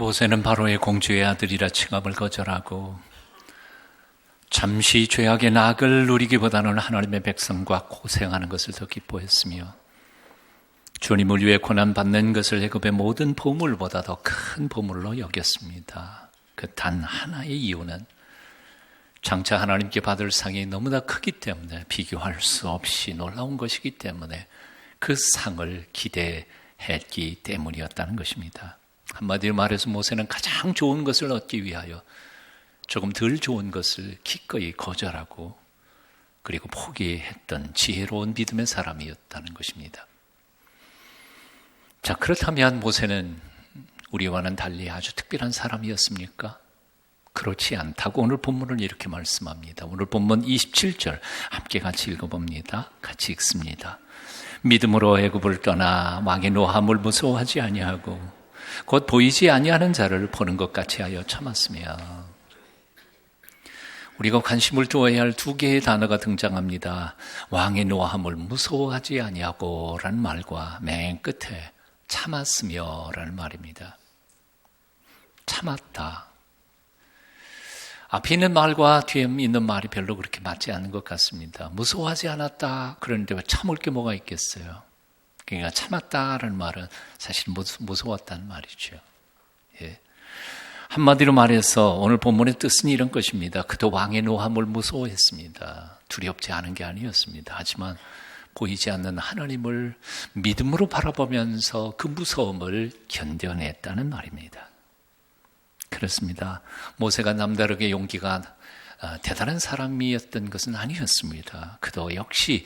모세는 바로의 공주의 아들이라 칭함을 거절하고 잠시 죄악의 낙을 누리기보다는 하나님의 백성과 고생하는 것을 더 기뻐했으며 주님을 위해 고난받는 것을 애굽의 모든 보물보다 더 큰 보물로 여겼습니다. 그 단 하나의 이유는 장차 하나님께 받을 상이 너무나 크기 때문에, 비교할 수 없이 놀라운 것이기 때문에 그 상을 기대했기 때문이었다는 것입니다. 한마디로 말해서 모세는 가장 좋은 것을 얻기 위하여 조금 덜 좋은 것을 기꺼이 거절하고 그리고 포기했던 지혜로운 믿음의 사람이었다는 것입니다. 자, 그렇다면 모세는 우리와는 달리 아주 특별한 사람이었습니까? 그렇지 않다고 오늘 본문을 이렇게 말씀합니다. 오늘 본문 27절 함께 같이 읽어봅니다. 같이 읽습니다. 믿음으로 애굽을 떠나 왕의 노함을 무서워하지 아니하고 곧 보이지 아니하는 자를 보는 것 같이 하여 참았으며. 우리가 관심을 두어야 할 두 개의 단어가 등장합니다. 왕의 노함을 무서워하지 아니하고 라는 말과 맨 끝에 참았으며 라는 말입니다. 참았다. 앞에 있는 말과 뒤에 있는 말이 별로 그렇게 맞지 않는 것 같습니다. 무서워하지 않았다. 그런데 왜 참을 게 뭐가 있겠어요? 그러니까 참았다라는 말은 사실 무서웠다는 말이죠. 예. 한마디로 말해서 오늘 본문의 뜻은 이런 것입니다. 그도 왕의 노함을 무서워했습니다. 두렵지 않은 게 아니었습니다. 하지만 보이지 않는 하나님을 믿음으로 바라보면서 그 무서움을 견뎌냈다는 말입니다. 그렇습니다. 모세가 남다르게 용기가 대단한 사람이었던 것은 아니었습니다. 그도 역시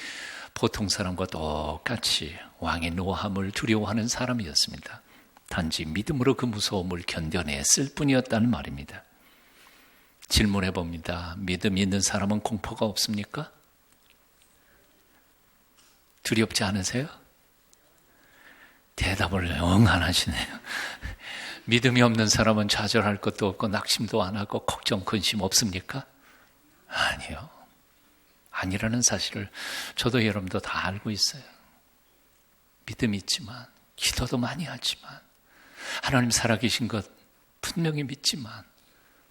보통 사람과 똑같이 왕의 노함을 두려워하는 사람이었습니다. 단지 믿음으로 그 무서움을 견뎌냈을 뿐이었다는 말입니다. 질문해 봅니다. 믿음이 있는 사람은 공포가 없습니까? 두렵지 않으세요? 대답을 영 안 하시네요. 믿음이 없는 사람은 좌절할 것도 없고 낙심도 안 하고 걱정, 근심 없습니까? 아니요. 아니라는 사실을 저도 여러분도 다 알고 있어요. 믿음이 있지만, 기도도 많이 하지만, 하나님 살아계신 것 분명히 믿지만,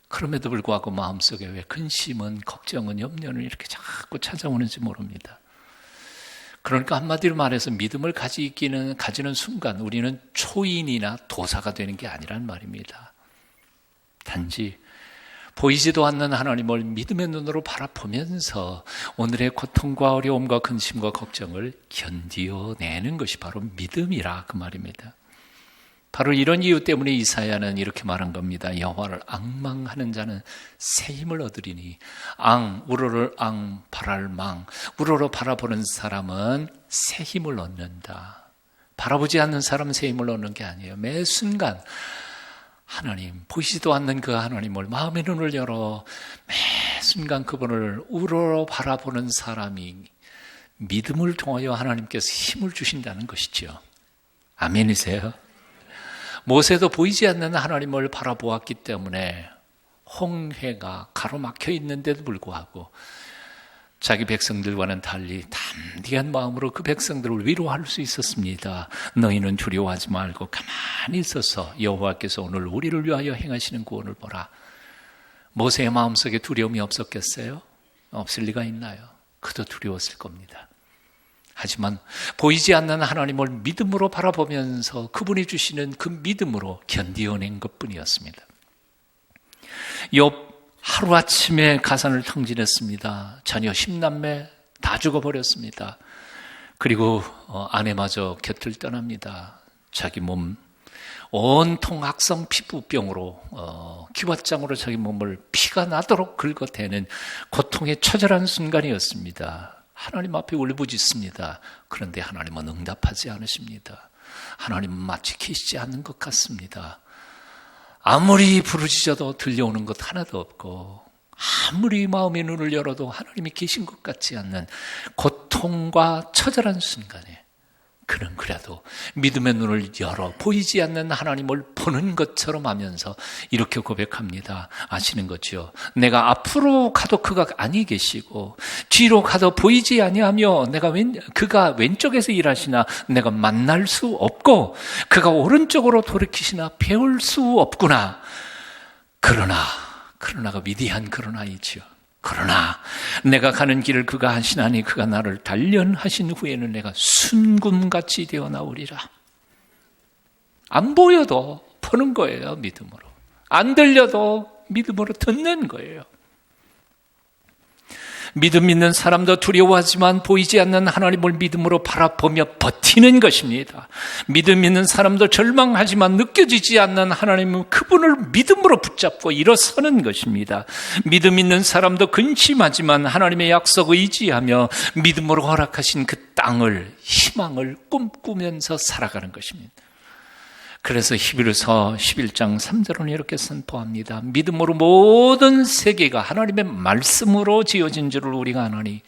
그럼에도 불구하고 마음속에 왜 근심은, 걱정은, 염려는 이렇게 자꾸 찾아오는지 모릅니다. 그러니까 한마디로 말해서 믿음을 가지는 순간 우리는 초인이나 도사가 되는 게 아니란 말입니다. 단지 보이지도 않는 하나님을 믿음의 눈으로 바라보면서 오늘의 고통과 어려움과 근심과 걱정을 견디어내는 것이 바로 믿음이라 그 말입니다. 바로 이런 이유 때문에 이사야는 이렇게 말한 겁니다. 여호와를 앙망하는 자는 새 힘을 얻으리니 우러를 바랄망. 우러러 바라보는 사람은 새 힘을 얻는다. 바라보지 않는 사람은 새 힘을 얻는 게 아니에요. 매 순간 하나님, 보이지도 않는 그 하나님을 마음의 눈을 열어 매 순간 그분을 우러러 바라보는 사람이 믿음을 통하여 하나님께서 힘을 주신다는 것이죠. 아멘이세요? 모세도 보이지 않는 하나님을 바라보았기 때문에 홍해가 가로막혀 있는데도 불구하고 자기 백성들과는 달리 담대한 마음으로 그 백성들을 위로할 수 있었습니다. 너희는 두려워하지 말고 가만히 있어서 여호와께서 오늘 우리를 위하여 행하시는 구원을 보라. 모세의 마음속에 두려움이 없었겠어요? 없을 리가 있나요? 그도 두려웠을 겁니다. 하지만 보이지 않는 하나님을 믿음으로 바라보면서 그분이 주시는 그 믿음으로 견디어낸 것뿐이었습니다. 욥 하루아침에 가산을 탕진했습니다. 자녀 10남매 다 죽어버렸습니다. 그리고 아내마저 곁을 떠납니다. 자기 몸 온통 악성 피부병으로 기왓장으로 자기 몸을 피가 나도록 긁어대는 고통의 처절한 순간이었습니다. 하나님 앞에 울부짖습니다. 그런데 하나님은 응답하지 않으십니다. 하나님은 마치 계시지 않는 것 같습니다. 아무리 부르짖어도 들려오는 것 하나도 없고 아무리 마음의 눈을 열어도 하나님이 계신 것 같지 않는 고통과 처절한 순간에 그는 그래도 믿음의 눈을 열어 보이지 않는 하나님을 보는 것처럼 하면서 이렇게 고백합니다. 아시는 거죠? 내가 앞으로 가도 그가 아니 계시고 뒤로 가도 보이지 아니하며 그가 왼쪽에서 일하시나 내가 만날 수 없고 그가 오른쪽으로 돌이키시나 배울 수 없구나. 그러나가 위대한 그러나이지요. 그러나 내가 가는 길을 그가 하시나니 그가 나를 단련하신 후에는 내가 순금같이 되어 나오리라. 안 보여도 보는 거예요. 믿음으로. 안 들려도 믿음으로 듣는 거예요. 믿음 있는 사람도 두려워하지만 보이지 않는 하나님을 믿음으로 바라보며 버티는 것입니다. 믿음 있는 사람도 절망하지만 느껴지지 않는 하나님은 그분을 믿음으로 붙잡고 일어서는 것입니다. 믿음 있는 사람도 근심하지만 하나님의 약속 의지하며 믿음으로 허락하신 그 땅을, 희망을 꿈꾸면서 살아가는 것입니다. 그래서 히브리서 11장 3절은 이렇게 선포합니다. 믿음으로 모든 세계가 하나님의 말씀으로 지어진 줄을 우리가 아노니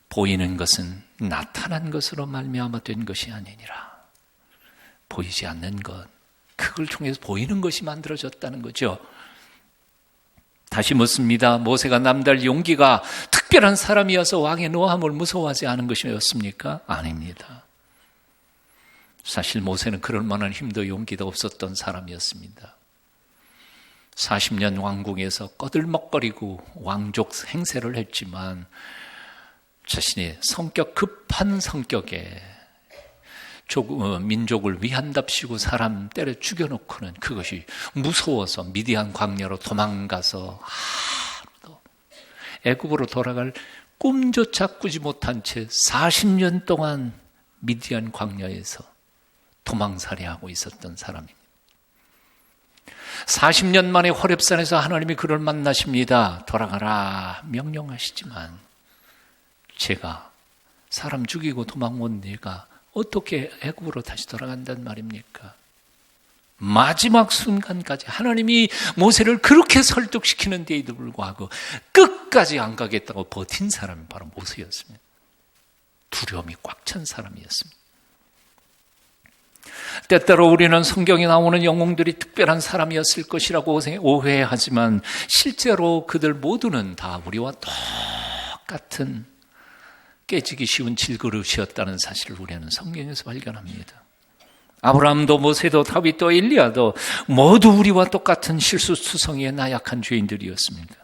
보이는 것은 나타난 것으로 말미암아 된 것이 아니니라. 보이지 않는 것, 그걸 통해서 보이는 것이 만들어졌다는 거죠. 다시 묻습니다. 모세가 남달 용기가 특별한 사람이어서 왕의 노함을 무서워하지 않은 것이었습니까? 아닙니다. 사실 모세는 그럴 만한 힘도 용기도 없었던 사람이었습니다. 40년 왕궁에서 꺼들먹거리고 왕족 행세를 했지만 자신의 급한 성격에 민족을 위한답시고 사람 때려 죽여놓고는 그것이 무서워서 미디안 광야로 도망가서 하루도 애굽으로 돌아갈 꿈조차 꾸지 못한 채 40년 동안 미디안 광야에서 도망살이하고 있었던 사람입니다. 40년 만에 호렙산에서 하나님이 그를 만나십니다. 돌아가라 명령하시지만 제가 사람 죽이고 도망온 네가 어떻게 애굽으로 다시 돌아간단 말입니까? 마지막 순간까지 하나님이 모세를 그렇게 설득시키는 데에도 불구하고 끝까지 안 가겠다고 버틴 사람이 바로 모세였습니다. 두려움이 꽉 찬 사람이었습니다. 때때로 우리는 성경에 나오는 영웅들이 특별한 사람이었을 것이라고 오해하지만 실제로 그들 모두는 다 우리와 똑같은 깨지기 쉬운 질그릇이었다는 사실을 우리는 성경에서 발견합니다. 아브라함도 모세도 다윗도 엘리야도 모두 우리와 똑같은 실수투성이의 나약한 죄인들이었습니다.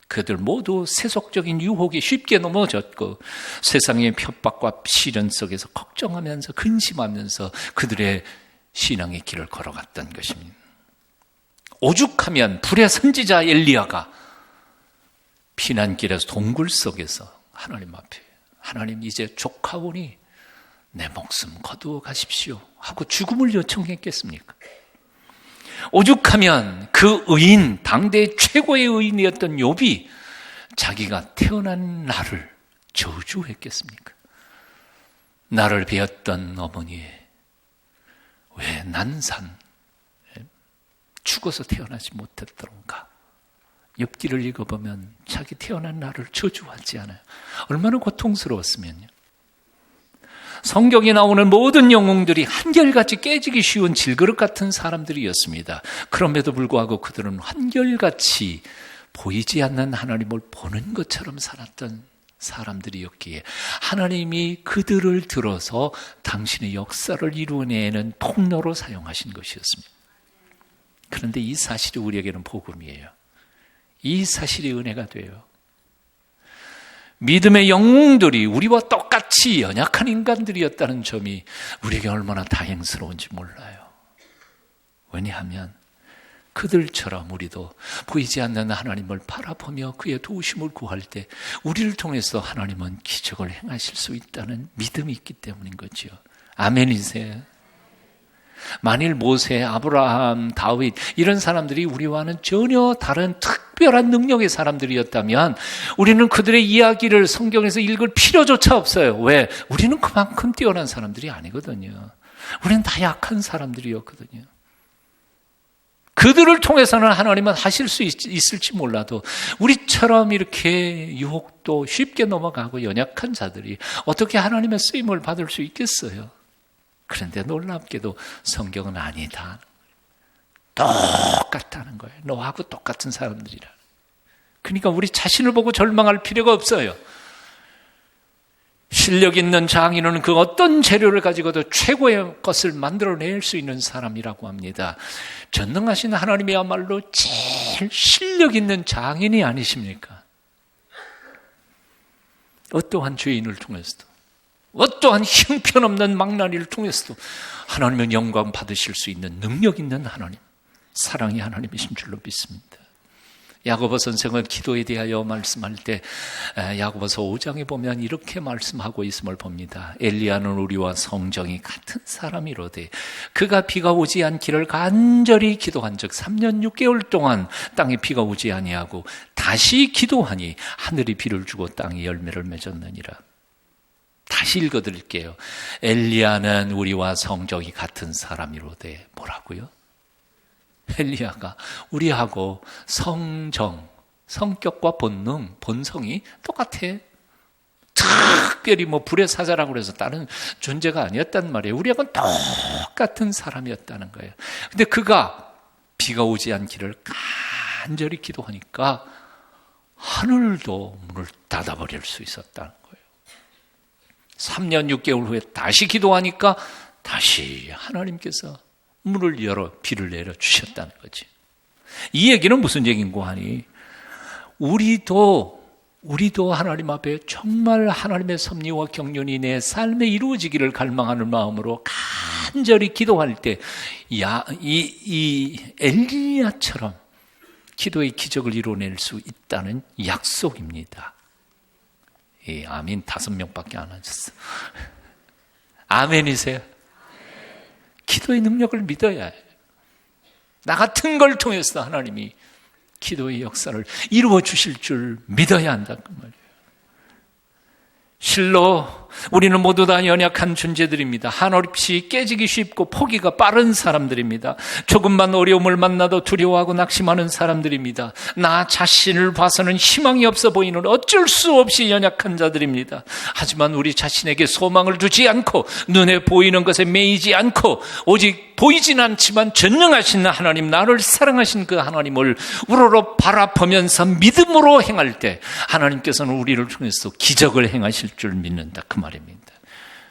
그들 모두 세속적인 유혹에 쉽게 넘어졌고 세상의 협박과 시련 속에서 걱정하면서 근심하면서 그들의 신앙의 길을 걸어갔던 것입니다. 오죽하면 불의 선지자 엘리야가 피난길에서 동굴 속에서 하나님 앞에 하나님 이제 족하오니 내 목숨 거두어 가십시오 하고 죽음을 요청했겠습니까? 오죽하면 그 의인, 당대의 최고의 의인이었던 욥이 자기가 태어난 날을 저주했겠습니까? 나를 베었던 어머니, 왜 난산, 죽어서 태어나지 못했던가? 욥기를 읽어보면 자기 태어난 날을 저주하지 않아요. 얼마나 고통스러웠으면요. 성경에 나오는 모든 영웅들이 한결같이 깨지기 쉬운 질그릇 같은 사람들이었습니다. 그럼에도 불구하고 그들은 한결같이 보이지 않는 하나님을 보는 것처럼 살았던 사람들이었기에 하나님이 그들을 들어서 당신의 역사를 이루어내는 통로로 사용하신 것이었습니다. 그런데 이 사실이 우리에게는 복음이에요. 이 사실이 은혜가 돼요. 믿음의 영웅들이 우리와 똑같이 연약한 인간들이었다는 점이 우리에게 얼마나 다행스러운지 몰라요. 왜냐하면 그들처럼 우리도 보이지 않는 하나님을 바라보며 그의 도우심을 구할 때 우리를 통해서 하나님은 기적을 행하실 수 있다는 믿음이 있기 때문인 거죠. 아멘이세요? 만일 모세, 아브라함, 다윗 이런 사람들이 우리와는 전혀 다른 특별한 능력의 사람들이었다면 우리는 그들의 이야기를 성경에서 읽을 필요조차 없어요. 왜? 우리는 그만큼 뛰어난 사람들이 아니거든요. 우리는 다 약한 사람들이었거든요. 그들을 통해서는 하나님은 하실 수 있을지 몰라도 우리처럼 이렇게 유혹도 쉽게 넘어가고 연약한 자들이 어떻게 하나님의 쓰임을 받을 수 있겠어요? 그런데 놀랍게도 성경은 아니다. 똑같다는 거예요. 너하고 똑같은 사람들이라. 그러니까 우리 자신을 보고 절망할 필요가 없어요. 실력 있는 장인은 그 어떤 재료를 가지고도 최고의 것을 만들어낼 수 있는 사람이라고 합니다. 전능하신 하나님이야말로 제일 실력 있는 장인이 아니십니까? 어떠한 죄인을 통해서도, 어떠한 형편없는 망나니를 통해서도 하나님은 영광 받으실 수 있는 능력 있는 하나님, 사랑의 하나님이신 줄로 믿습니다. 야고보 선생은 기도에 대하여 말씀할 때 야고보서 5장에 보면 이렇게 말씀하고 있음을 봅니다. 엘리야는 우리와 성정이 같은 사람이로되 그가 비가 오지 않기를 간절히 기도한 적 3년 6개월 동안 땅에 비가 오지 아니하고 다시 기도하니 하늘이 비를 주고 땅이 열매를 맺었느니라. 다시 읽어드릴게요. 엘리야는 우리와 성정이 같은 사람이로되 뭐라고요? 엘리야가 우리하고 성정, 성격과 본능, 본성이 똑같아. 특별히 불의 사자라고 그래서 다른 존재가 아니었단 말이에요. 우리하고는 똑같은 사람이었다는 거예요. 근데 그가 비가 오지 않기를 간절히 기도하니까 하늘도 문을 닫아버릴 수 있었다는 거예요. 3년 6개월 후에 다시 기도하니까 다시 하나님께서 문을 열어 비를 내려 주셨다는 거지. 이 얘기는 무슨 얘기인고 하니 우리도 하나님 앞에 정말 하나님의 섭리와 경륜이 내 삶에 이루어지기를 갈망하는 마음으로 간절히 기도할 때 이 엘리야처럼 기도의 기적을 이루어낼 수 있다는 약속입니다. 아멘 5명밖에 안 하셨어. 아멘이세요? 기도의 능력을 믿어야 해요. 나 같은 걸 통해서 하나님이 기도의 역사를 이루어 주실 줄 믿어야 한다 그 말이에요. 실로 우리는 모두 다 연약한 존재들입니다. 한없이 깨지기 쉽고 포기가 빠른 사람들입니다. 조금만 어려움을 만나도 두려워하고 낙심하는 사람들입니다. 나 자신을 봐서는 희망이 없어 보이는 어쩔 수 없이 연약한 자들입니다. 하지만 우리 자신에게 소망을 두지 않고 눈에 보이는 것에 매이지 않고 오직 보이진 않지만 전능하신 하나님, 나를 사랑하신 그 하나님을 우러러 바라보면서 믿음으로 행할 때 하나님께서는 우리를 통해서 기적을 행하실 줄 믿는다 그 말입니다.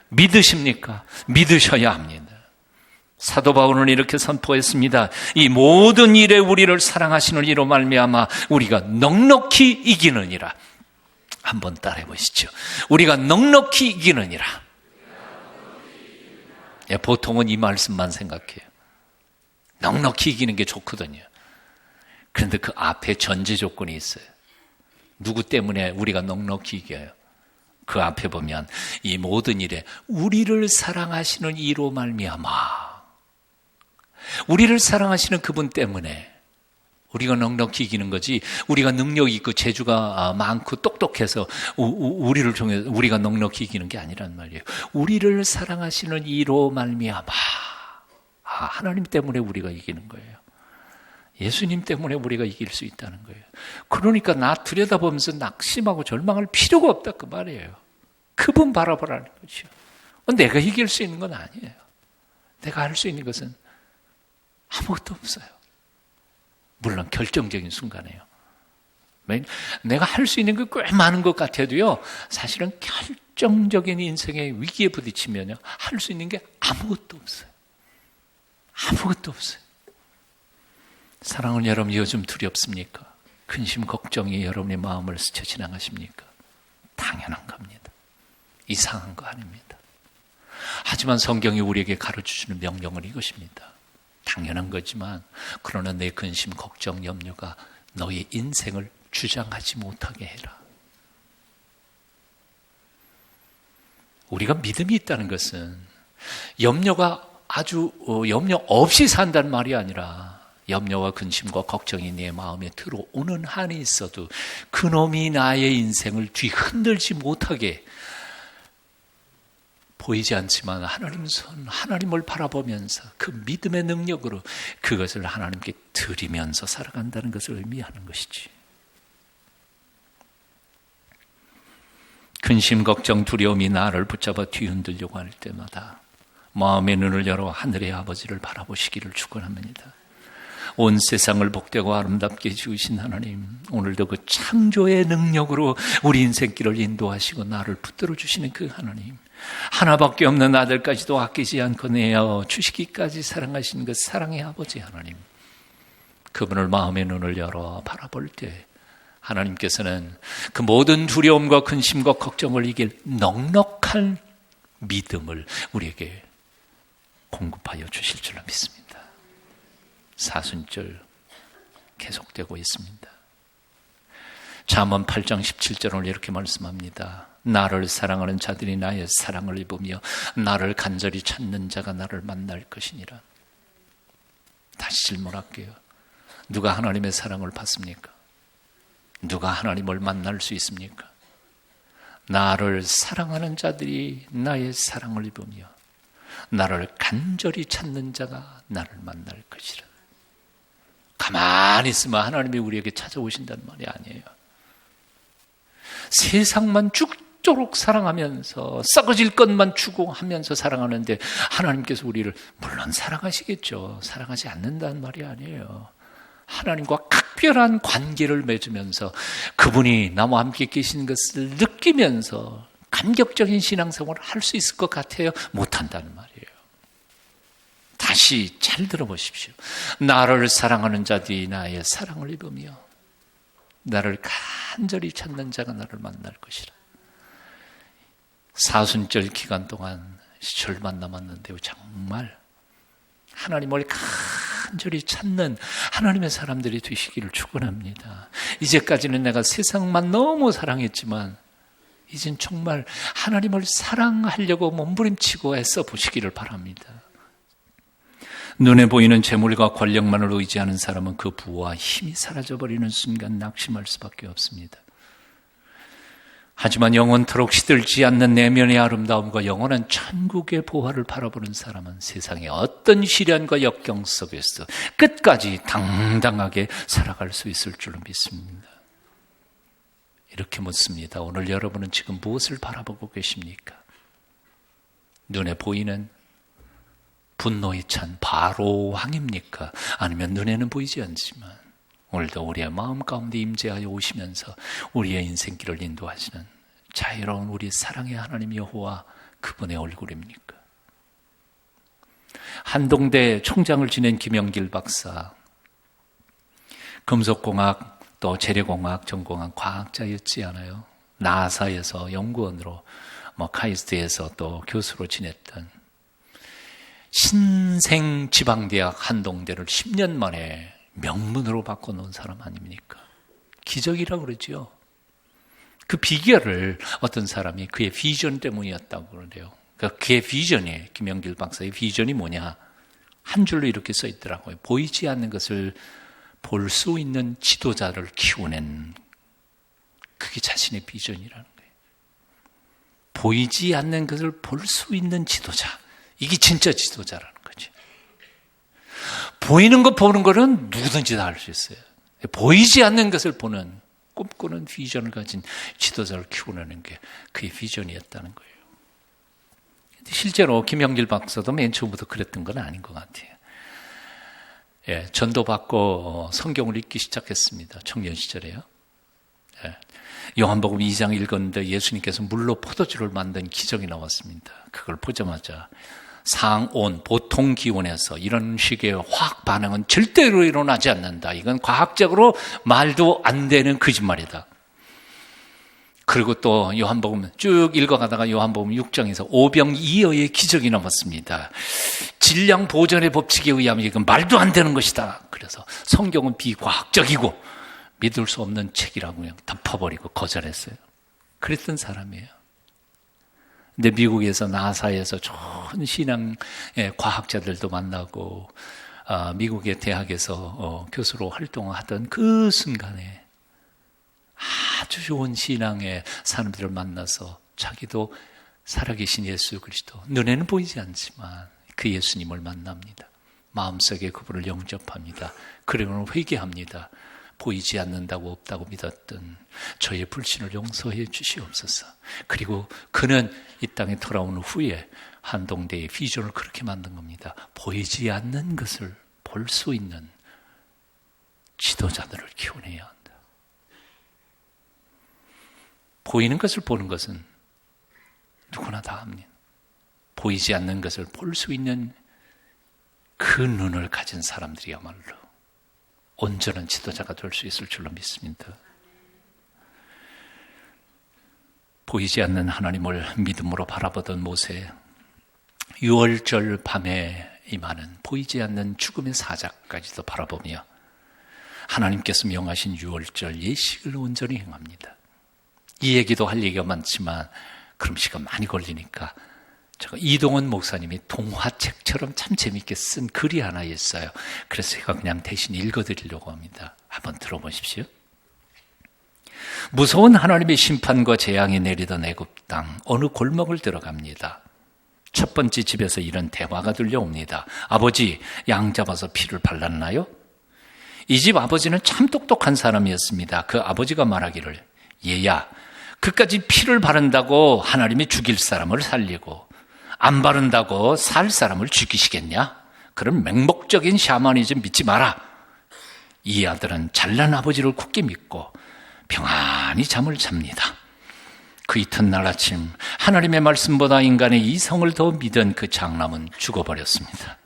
믿으십니까? 믿으셔야 합니다. 사도 바울은 이렇게 선포했습니다. 이 모든 일에 우리를 사랑하시는 이로 말미암아 우리가 넉넉히 이기느니라. 한번 따라해 보시죠. 우리가 넉넉히 이기느니라. 보통은 이 말씀만 생각해요. 넉넉히 이기는 게 좋거든요. 그런데 그 앞에 전제 조건이 있어요. 누구 때문에 우리가 넉넉히 이겨요? 그 앞에 보면 이 모든 일에 우리를 사랑하시는 이로 말미암아, 우리를 사랑하시는 그분 때문에 우리가 넉넉히 이기는 거지, 우리가 능력이 있고 재주가 많고 똑똑해서 우리를 통해 우리가 넉넉히 이기는 게 아니란 말이에요. 우리를 사랑하시는 이로 말미암아, 하나님 때문에 우리가 이기는 거예요. 예수님 때문에 우리가 이길 수 있다는 거예요. 그러니까 나 들여다보면서 낙심하고 절망할 필요가 없다 그 말이에요. 그분 바라보라는 거죠. 내가 이길 수 있는 건 아니에요. 내가 할 수 있는 것은 아무것도 없어요. 물론 결정적인 순간에요. 내가 할 수 있는 게 꽤 많은 것 같아도요, 사실은 결정적인 인생의 위기에 부딪히면요, 할 수 있는 게 아무것도 없어요. 아무것도 없어요. 사랑하는 여러분, 요즘 두렵습니까? 근심, 걱정이 여러분의 마음을 스쳐 지나가십니까? 당연한 겁니다. 이상한 거 아닙니다. 하지만 성경이 우리에게 가르쳐주는 명령은 이것입니다. 당연한 거지만 그러나 내 근심, 걱정, 염려가 너의 인생을 주장하지 못하게 해라. 우리가 믿음이 있다는 것은 염려가 아주 염려 없이 산다는 말이 아니라, 염려와 근심과 걱정이 내 마음에 들어오는 한이 있어도 그놈이 나의 인생을 뒤흔들지 못하게, 보이지 않지만 하나님을 바라보면서 그 믿음의 능력으로 그것을 하나님께 드리면서 살아간다는 것을 의미하는 것이지. 근심, 걱정, 두려움이 나를 붙잡아 뒤흔들려고 할 때마다 마음의 눈을 열어 하늘의 아버지를 바라보시기를 축원합니다. 온 세상을 복되고 아름답게 지으신 하나님, 오늘도 그 창조의 능력으로 우리 인생길을 인도하시고 나를 붙들어 주시는 그 하나님, 하나밖에 없는 아들까지도 아끼지 않고 내어 주시기까지 사랑하신 그 사랑의 아버지 하나님, 그분을 마음의 눈을 열어 바라볼 때 하나님께서는 그 모든 두려움과 근심과 걱정을 이길 넉넉한 믿음을 우리에게 공급하여 주실 줄로 믿습니다. 사순절 계속되고 있습니다. 잠언 8장 17절을 이렇게 말씀합니다. 나를 사랑하는 자들이 나의 사랑을 입으며 나를 간절히 찾는 자가 나를 만날 것이니라. 다시 질문할게요. 누가 하나님의 사랑을 받습니까? 누가 하나님을 만날 수 있습니까? 나를 사랑하는 자들이 나의 사랑을 입으며 나를 간절히 찾는 자가 나를 만날 것이라. 가만히 있으면 하나님이 우리에게 찾아오신다는 말이 아니에요. 세상만 죽도록 사랑하면서 썩어질 것만 추구하면서 사랑하는데 하나님께서 우리를 물론 사랑하시겠죠. 사랑하지 않는다는 말이 아니에요. 하나님과 각별한 관계를 맺으면서 그분이 나와 함께 계시는 것을 느끼면서 감격적인 신앙생활을 할 수 있을 것 같아요? 못한다는 말이에요. 다시 잘 들어보십시오. 나를 사랑하는 자들이 나의 사랑을 입으며 나를 간절히 찾는 자가 나를 만날 것이라. 사순절 기간 동안 절반 남았는데요, 정말 하나님을 간절히 찾는 하나님의 사람들이 되시기를 축원합니다. 이제까지는 내가 세상만 너무 사랑했지만 이젠 정말 하나님을 사랑하려고 몸부림치고 애써 보시기를 바랍니다. 눈에 보이는 재물과 권력만을 의지하는 사람은 그 부와 힘이 사라져버리는 순간 낙심할 수밖에 없습니다. 하지만 영원토록 시들지 않는 내면의 아름다움과 영원한 천국의 보화를 바라보는 사람은 세상의 어떤 시련과 역경 속에서 끝까지 당당하게 살아갈 수 있을 줄로 믿습니다. 이렇게 묻습니다. 오늘 여러분은 지금 무엇을 바라보고 계십니까? 눈에 보이는 분노에 찬 바로 왕입니까? 아니면 눈에는 보이지 않지만 오늘도 우리의 마음 가운데 임재하여 오시면서 우리의 인생길을 인도하시는 자유로운 우리 사랑의 하나님 여호와, 그분의 얼굴입니까? 한동대 총장을 지낸 김영길 박사, 금속공학 또 재래공학 전공한 과학자였지 않아요? 나사에서 연구원으로, 카이스트에서 또 교수로 지냈던 신생지방대학 한동대를 10년 만에 명문으로 바꿔놓은 사람 아닙니까? 기적이라고 그러죠. 그 비결을 어떤 사람이 그의 비전 때문이었다고 그러네요. 그의 비전이, 김영길 박사의 비전이 뭐냐? 한 줄로 이렇게 써 있더라고요. 보이지 않는 것을 볼 수 있는 지도자를 키워낸, 그게 자신의 비전이라는 거예요. 보이지 않는 것을 볼 수 있는 지도자. 이게 진짜 지도자라는 거죠. 보이는 것 보는 거는 누구든지 다 할 수 있어요. 보이지 않는 것을 보는, 꿈꾸는 비전을 가진 지도자를 키우는 게 그의 비전이었다는 거예요. 실제로 김영길 박사도 맨 처음부터 그랬던 건 아닌 것 같아요. 예, 전도받고 성경을 읽기 시작했습니다. 청년 시절에요. 예, 요한복음 2장 읽었는데 예수님께서 물로 포도주를 만든 기적이 나왔습니다. 그걸 보자마자 상온, 보통 기온에서 이런 식의 화학 반응은 절대로 일어나지 않는다. 이건 과학적으로 말도 안 되는 거짓말이다. 그리고 또 요한복음 쭉 읽어가다가 요한복음 6장에서 오병이어의 기적이 나왔습니다. 질량 보존의 법칙에 의하면 이건 말도 안 되는 것이다. 그래서 성경은 비과학적이고 믿을 수 없는 책이라고 그냥 덮어버리고 거절했어요. 그랬던 사람이에요. 근데 미국에서 나사에서 좋은 신앙 과학자들도 만나고 미국의 대학에서 교수로 활동하던 그 순간에 아주 좋은 신앙의 사람들을 만나서 자기도 살아계신 예수 그리스도, 눈에는 보이지 않지만 그 예수님을 만납니다. 마음속에 그분을 영접합니다. 그리고는 회개합니다. 보이지 않는다고 없다고 믿었던 저의 불신을 용서해 주시옵소서. 그리고 그는 이 땅에 돌아온 후에 한동대의 비전을 그렇게 만든 겁니다. 보이지 않는 것을 볼 수 있는 지도자들을 키워내야 한다. 보이는 것을 보는 것은 누구나 다 합니다. 보이지 않는 것을 볼 수 있는 그 눈을 가진 사람들이야말로 온전한 지도자가 될 수 있을 줄로 믿습니다. 보이지 않는 하나님을 믿음으로 바라보던 모세, 6월절 밤에 임하는 보이지 않는 죽음의 사자까지도 바라보며 하나님께서 명하신 6월절 예식을 온전히 행합니다. 이 얘기도 할 얘기가 많지만 그럼 시간 많이 걸리니까 제가 이동원 목사님이 동화책처럼 참 재밌게 쓴 글이 하나 있어요. 그래서 제가 그냥 대신 읽어드리려고 합니다. 한번 들어보십시오. 무서운 하나님의 심판과 재앙이 내리던 애굽 땅 어느 골목을 들어갑니다. 첫 번째 집에서 이런 대화가 들려옵니다. 아버지, 양 잡아서 피를 발랐나요? 이 집 아버지는 참 똑똑한 사람이었습니다. 그 아버지가 말하기를, 얘야, 그까지 피를 바른다고 하나님이 죽일 사람을 살리고 안 바른다고 살 사람을 죽이시겠냐? 그런 맹목적인 샤머니즘 믿지 마라. 이 아들은 잘난 아버지를 굳게 믿고 평안히 잠을 잡니다. 그 이튿날 아침 하나님의 말씀보다 인간의 이성을 더 믿은 그 장남은 죽어버렸습니다.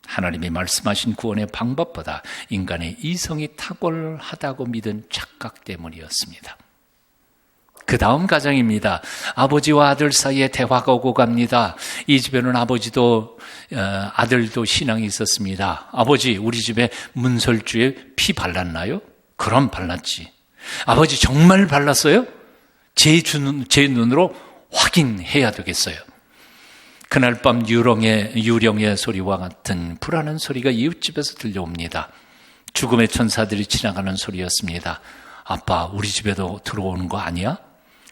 하나님이 말씀하신 구원의 방법보다 인간의 이성이 탁월하다고 믿은 착각 때문이었습니다. 그 다음 가정입니다. 아버지와 아들 사이에 대화가 오고 갑니다. 이 집에는 아버지도 아들도 신앙이 있었습니다. 아버지, 우리 집에 문설주에 피 발랐나요? 그럼 발랐지. 아버지, 정말 발랐어요? 제 눈으로 확인해야 되겠어요. 그날 밤 유령의 소리와 같은 불안한 소리가 이웃집에서 들려옵니다. 죽음의 천사들이 지나가는 소리였습니다. 아빠, 우리 집에도 들어오는 거 아니야?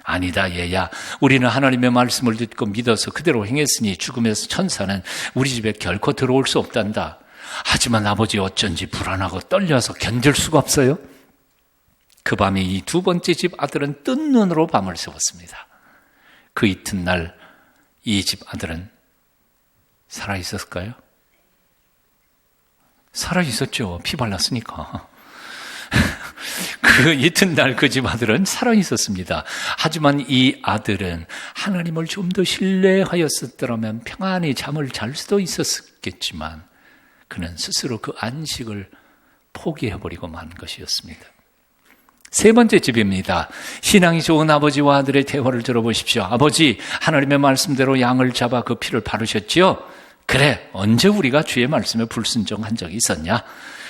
아니다, 얘야. 우리는 하나님의 말씀을 듣고 믿어서 그대로 행했으니 죽음의 천사는 우리 집에 결코 들어올 수 없단다. 하지만 아버지, 어쩐지 불안하고 떨려서 견딜 수가 없어요. 그 밤에 이 두 번째 집 아들은 뜬 눈으로 밤을 새웠습니다. 그 이튿날 이 집 아들은 살아있었을까요? 살아있었죠. 피 발랐으니까. 그 이튿날 그 집 아들은 살아있었습니다. 하지만 이 아들은 하나님을 좀 더 신뢰하였었더라면 평안히 잠을 잘 수도 있었겠지만 그는 스스로 그 안식을 포기해버리고 만 것이었습니다. 세 번째 집입니다. 신앙이 좋은 아버지와 아들의 대화를 들어보십시오. 아버지, 하나님의 말씀대로 양을 잡아 그 피를 바르셨지요? 그래, 언제 우리가 주의 말씀에 불순종한 적이 있었냐?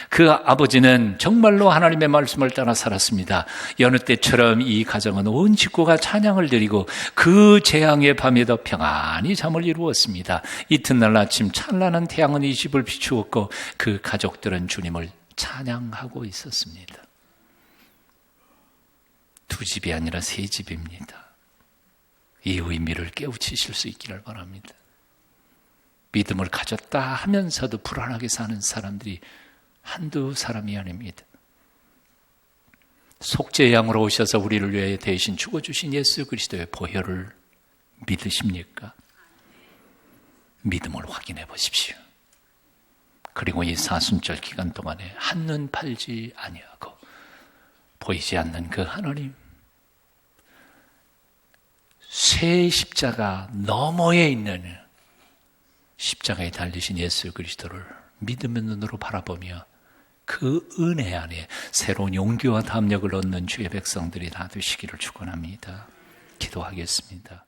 그 아버지는 정말로 하나님의 말씀을 따라 살았습니다. 여느 때처럼 이 가정은 온 식구가 찬양을 드리고 그 재앙의 밤에도 평안히 잠을 이루었습니다. 이튿날 아침 찬란한 태양은 이 집을 비추었고 그 가족들은 주님을 찬양하고 있었습니다. 두 집이 아니라 세 집입니다. 이 의미를 깨우치실 수 있기를 바랍니다. 믿음을 가졌다 하면서도 불안하게 사는 사람들이 한두 사람이 아닙니다. 속죄의 양으로 오셔서 우리를 위해 대신 죽어주신 예수 그리스도의 보혈을 믿으십니까? 믿음을 확인해 보십시오. 그리고 이 사순절 기간 동안에 한눈 팔지 아니하고 보이지 않는 그 하나님, 새 십자가 너머에 있는 십자가에 달리신 예수 그리스도를 믿음의 눈으로 바라보며 그 은혜 안에 새로운 용기와 담력을 얻는 주의 백성들이 다 되시기를 축원합니다. 기도하겠습니다.